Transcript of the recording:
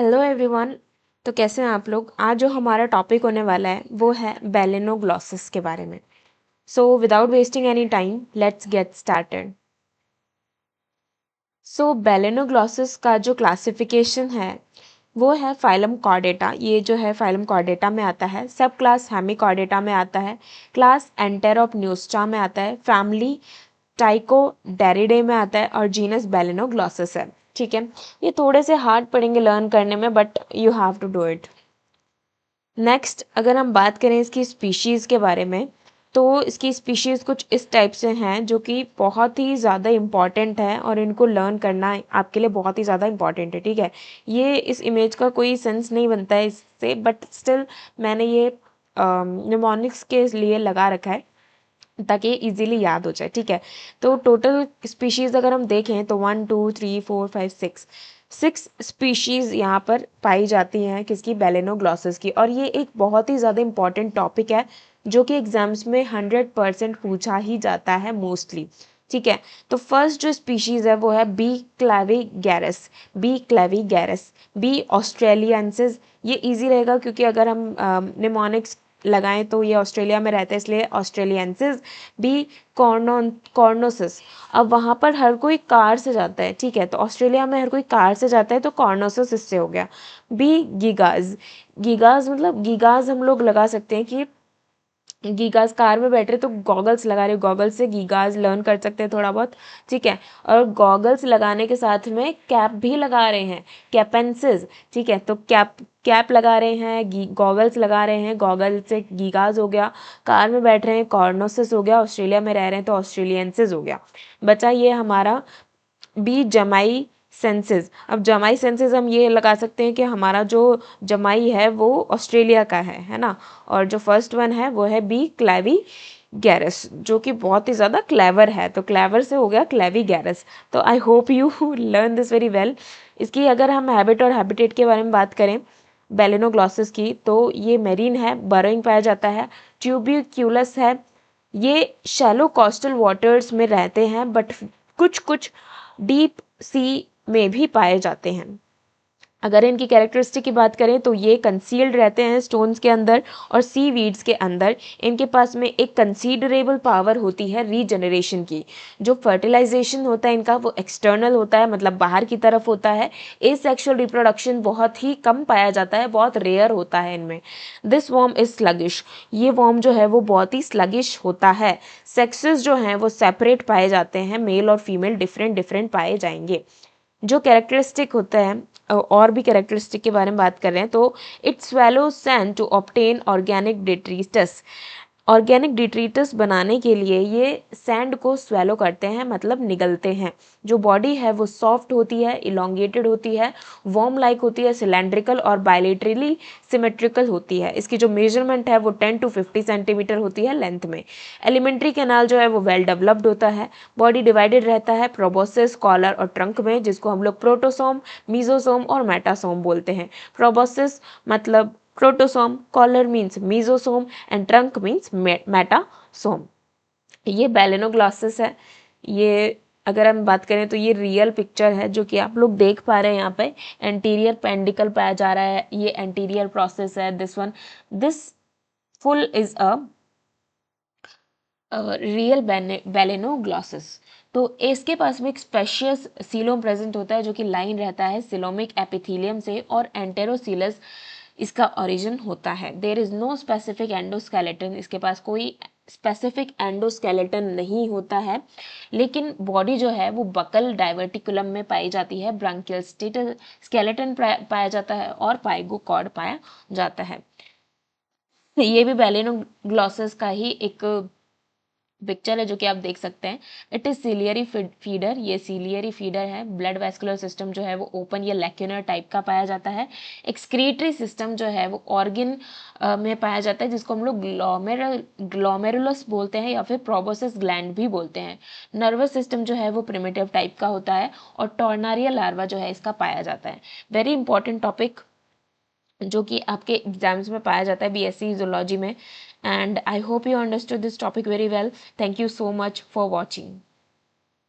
Hello everyone. तो कैसे हैं आप लोग। आज जो हमारा टॉपिक होने वाला है वो है बेलेनोग्लॉसिस के बारे में। So without wasting any time let's get started. So balanoglossus का जो क्लासिफिकेशन है वो है फाइलम कॉर्डेटा। ये जो है फाइलम कॉर्डेटा में आता है। सब क्लास हेमिकॉर्डेटा में आता है। क्लास एंटेरोपन्यूस्टा में आता है। फैमिली टाइकोडेरिडे में आता है और जीनस बेलेनोग्लॉसिस है। ठीक है, ये थोड़े से हार्ड पड़ेंगे लर्न करने में but you have to do it. Next अगर हम बात करें इसकी स्पीशीज़ के बारे में तो इसकी स्पीशीज़ कुछ इस टाइप से हैं जो कि बहुत ही ज़्यादा इम्पॉर्टेंट है और इनको लर्न करना आपके लिए बहुत ही ज़्यादा इम्पॉर्टेंट है। ठीक है, ये इस इमेज का कोई सेंस नहीं बनता है इससे बट स्टिल मैंने ये निमोनिक्स के लिए लगा रखा है ताकि इजीली याद हो जाए। ठीक है, तो टोटल स्पीशीज़ अगर हम देखें तो 1 2 3 4 5 6 6 स्पीशीज़ यहाँ पर पाई जाती हैं किसकी, बेलेनोग्लॉसिस की। और ये एक बहुत ही ज़्यादा इंपॉर्टेंट टॉपिक है जो कि एग्जाम्स में 100% पूछा ही जाता है मोस्टली। ठीक है, तो फर्स्ट जो स्पीशीज़ है वो है बी क्लेविगैरस। बी ऑस्ट्रेलियंसिस। ये इजी रहेगा क्योंकि अगर हम निमोनिक्स लगाएं तो ये ऑस्ट्रेलिया में रहता है इसलिए ऑस्ट्रेलियंसिस। बी कॉर्नोसिस। अब वहाँ पर हर कोई कार से जाता है। ठीक है, तो ऑस्ट्रेलिया में हर कोई कार से जाता है तो कॉर्नोसिस इससे हो गया। बी गीगाज। गीगाज मतलब गीगाज हम लोग लगा सकते हैं कि गीगाज कार में बैठ रहे तो गॉगल्स लगा रहे, गॉगल्स से गीगाज लर्न कर सकते हैं थोड़ा बहुत। ठीक है, और गॉगल्स लगाने के साथ में कैप भी लगा रहे हैं, कैपेंसिस। ठीक है, तो कैप लगा रहे हैं, गॉगल्स लगा रहे हैं, गॉगल से गीगाज हो गया। कार में बैठ रहे हैं, कॉर्नोसिस हो गया। ऑस्ट्रेलिया में रह रहे हैं तो ऑस्ट्रेलियंसिस हो गया। बचा ये हमारा बी जमाई सेंसेस। अब जमाई सेंसेस हम ये लगा सकते हैं कि हमारा जो जमाई है वो ऑस्ट्रेलिया का है ना। और जो फर्स्ट वन है वो है बी क्लेवी गैरस जो कि बहुत ही ज़्यादा क्लेवर है, तो क्लेवर से हो गया क्लेवी गैरस। तो I hope you learn this very well. इसकी अगर हम हैबिट और हैबिटेट के बारे में बात करें बेलेनोग्लॉसिस की तो ये मेरीन है, बरोइंग पाया जाता है, ट्यूबिक्यूलस है। ये शैलो कोस्टल वाटर्स में रहते हैं बट कुछ कुछ डीप सी में भी पाए जाते हैं। अगर इनकी कैरेक्टरिस्टिक की बात करें तो ये कंसील्ड रहते हैं स्टोन्स के अंदर और सी वीड्स के अंदर। इनके पास में एक कंसीडरेबल पावर होती है रीजनरेशन की। जो फर्टिलाइजेशन होता है इनका वो एक्सटर्नल होता है, मतलब बाहर की तरफ होता है। एसेक्सुअल रिप्रोडक्शन बहुत ही कम पाया जाता है, बहुत रेयर होता है इनमें। This worm is sluggish. ये वॉर्म जो है वो बहुत ही स्लगिश होता है। सेक्सेस जो हैं वो सेपरेट पाए जाते हैं, मेल और फीमेल डिफरेंट डिफरेंट पाए जाएंगे। जो कैरेक्टरिस्टिक होता है और भी कैरेक्टरिस्टिक के बारे में बात कर रहे हैं तो it swallow sand to obtain organic detritus. Organic detritus बनाने के लिए ये सैंड को स्वेलो करते हैं, मतलब निगलते हैं। जो बॉडी है वो सॉफ्ट होती है, इलोंगेटेड होती है, वॉर्म लाइक होती है, सिलेंड्रिकल और बायलेटरली सिमेट्रिकल होती है। इसकी जो मेजरमेंट है वो 10 to 50 सेंटीमीटर होती है लेंथ में। एलिमेंट्री कैनाल जो है वो वेल डेवलप्ड होता है। बॉडी डिवाइडेड रहता है प्रोबोसिस, कॉलर और ट्रंक में, जिसको हम लोग प्रोटोसोम, मीजोसोम और मेटासोम बोलते हैं। प्रोबोसिस मतलब protosome, collar means mesosome and trunk means metasome. ये बेलेनोग्लॉसिस है। ये अगर हम बात करें तो ये रियल पिक्चर है जो कि आप लोग देख पा रहे हैं यहाँ पे। एंटीरियर पेंडिकल पाया जा रहा है, ये एंटीरियर प्रोसेस है। This full is a real balanoglossus. तो इसके पास में एक स्पेशियस सीलोम प्रेजेंट होता है जो कि लाइन रहता है सिलोमिक एपिथेलियम से, और एंटेरोसीलस इसका ओरिजिन होता है। There is no specific endoskeleton. इसके पास कोई स्पेसिफिक एंडोस्केलेटन नहीं होता है, लेकिन बॉडी जो है वो बकल डाइवर्टिकुलम में पाई जाती है, ब्रांकियल स्केलेटन पाया जाता है और पाइगोकॉर्ड पाया जाता है। ये भी बेलेनोग्लॉसिस का ही एक पिक्चर है जो कि आप देख सकते हैं। It is ciliary feeder. ये सिलियरी फीडर है। ब्लड वेस्कुलर सिस्टम जो है वो ओपन या लेक्यूनर टाइप का पाया जाता है। एक्सक्रीटरी सिस्टम जो है वो ऑर्गन में पाया जाता है, जिसको हम लोग ग्लोमेरुलस बोलते हैं या फिर प्रोबोसिस ग्लैंड भी बोलते हैं। नर्वस सिस्टम जो है वो प्रिमिटिव टाइप का होता है और टॉर्नारिया लार्वा जो है इसका पाया जाता है। वेरी इंपॉर्टेंट टॉपिक जो कि आपके एग्जाम्स में पाया जाता है बीएससी जूलॉजी में। And I hope you understood this topic very well. Thank you so much for watching.